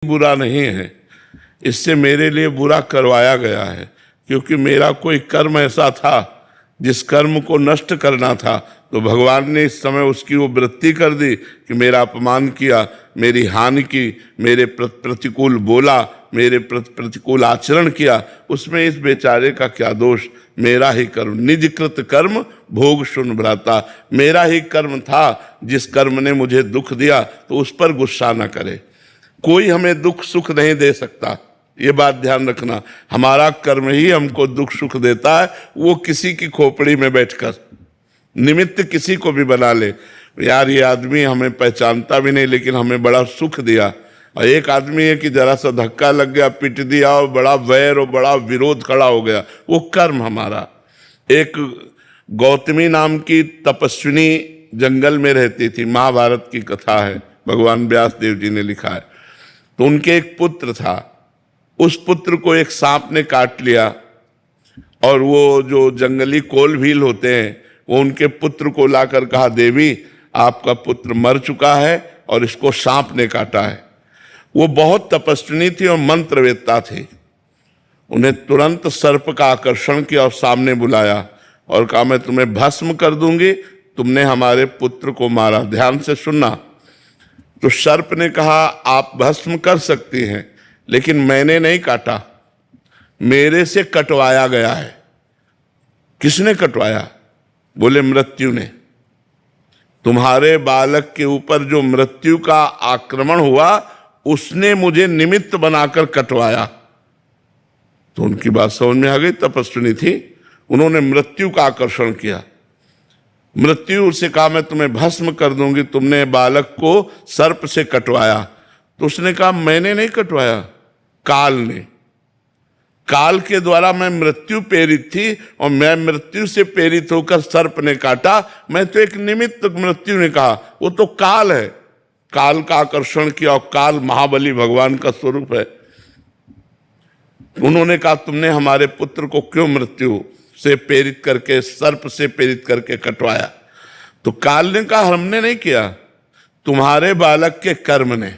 बुरा नहीं है, इससे मेरे लिए बुरा करवाया गया है, क्योंकि मेरा कोई कर्म ऐसा था जिस कर्म को नष्ट करना था, तो भगवान ने इस समय उसकी वो वृत्ति कर दी कि मेरा अपमान किया, मेरी हानि की, मेरे प्रतिकूल बोला, मेरे प्रतिकूल आचरण किया, उसमें इस बेचारे का क्या दोष। मेरा ही कर्म, निजकृत कर्म भोग सुन भ्राता, मेरा ही कर्म था जिस कर्म ने मुझे दुख दिया, तो उस पर गुस्सा न करे। कोई हमें दुख सुख नहीं दे सकता, ये बात ध्यान रखना। हमारा कर्म ही हमको दुख सुख देता है। वो किसी की खोपड़ी में बैठकर निमित्त किसी को भी बना ले, यार ये आदमी हमें पहचानता भी नहीं लेकिन हमें बड़ा सुख दिया, और एक आदमी है कि जरा सा धक्का लग गया, पिट दिया और बड़ा वैर और बड़ा विरोध खड़ा हो गया, वो कर्म हमारा। एक गौतमी नाम की तपस्विनी जंगल में रहती थी, महाभारत की कथा है, भगवान व्यास देव जी ने लिखा है। तो उनके एक पुत्र था, उस पुत्र को एक सांप ने काट लिया, और वो जो जंगली कोल भील होते हैं वो उनके पुत्र को लाकर कहा, देवी आपका पुत्र मर चुका है और इसको सांप ने काटा है। वो बहुत तपस्विनी थी और मंत्रवेत्ता थी। उन्हें तुरंत सर्प का आकर्षण किया और सामने बुलाया और कहा, मैं तुम्हें भस्म कर दूंगी, तुमने हमारे पुत्र को मारा, ध्यान से सुनना। तो सर्प ने कहा, आप भस्म कर सकती हैं, लेकिन मैंने नहीं काटा, मेरे से कटवाया गया है। किसने कटवाया? बोले मृत्यु ने। तुम्हारे बालक के ऊपर जो मृत्यु का आक्रमण हुआ उसने मुझे निमित्त बनाकर कटवाया। तो उनकी बात समझ में आ गई, तपस्विनी थी, उन्होंने मृत्यु का आकर्षण किया। मृत्यु से कहा, मैं तुम्हें भस्म कर दूंगी, तुमने बालक को सर्प से कटवाया। तो उसने कहा, मैंने नहीं कटवाया, काल ने। काल के द्वारा मैं मृत्यु प्रेरित थी और मैं मृत्यु से प्रेरित होकर सर्प ने काटा, मैं तो एक निमित्त। मृत्यु ने कहा, वो तो काल है, काल का आकर्षण किया, और काल महाबली भगवान का स्वरूप है। उन्होंने कहा, तुमने हमारे पुत्र को क्यों मृत्यु से प्रेरित करके, सर्प से प्रेरित करके कटवाया? तो काल ने कहा, हमने नहीं किया, तुम्हारे बालक के कर्म ने।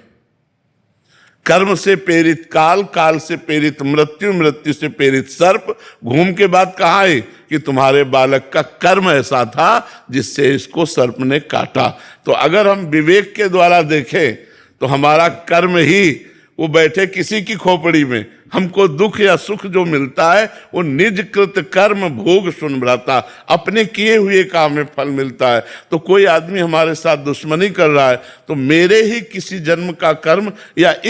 कर्म से प्रेरित काल, काल से प्रेरित मृत्यु, मृत्यु से प्रेरित सर्प, घूम के बाद कहा है कि तुम्हारे बालक का कर्म ऐसा था जिससे इसको सर्प ने काटा। तो अगर हम विवेक के द्वारा देखें तो हमारा कर्म ही, वो बैठे किसी की खोपड़ी में, हमको दुख या सुख जो मिलता है वो निजकृत कर्म भोग सुन भ्राता, अपने किए हुए काम में फल मिलता है। तो कोई आदमी हमारे साथ दुश्मनी कर रहा है तो मेरे ही किसी जन्म का कर्म या इस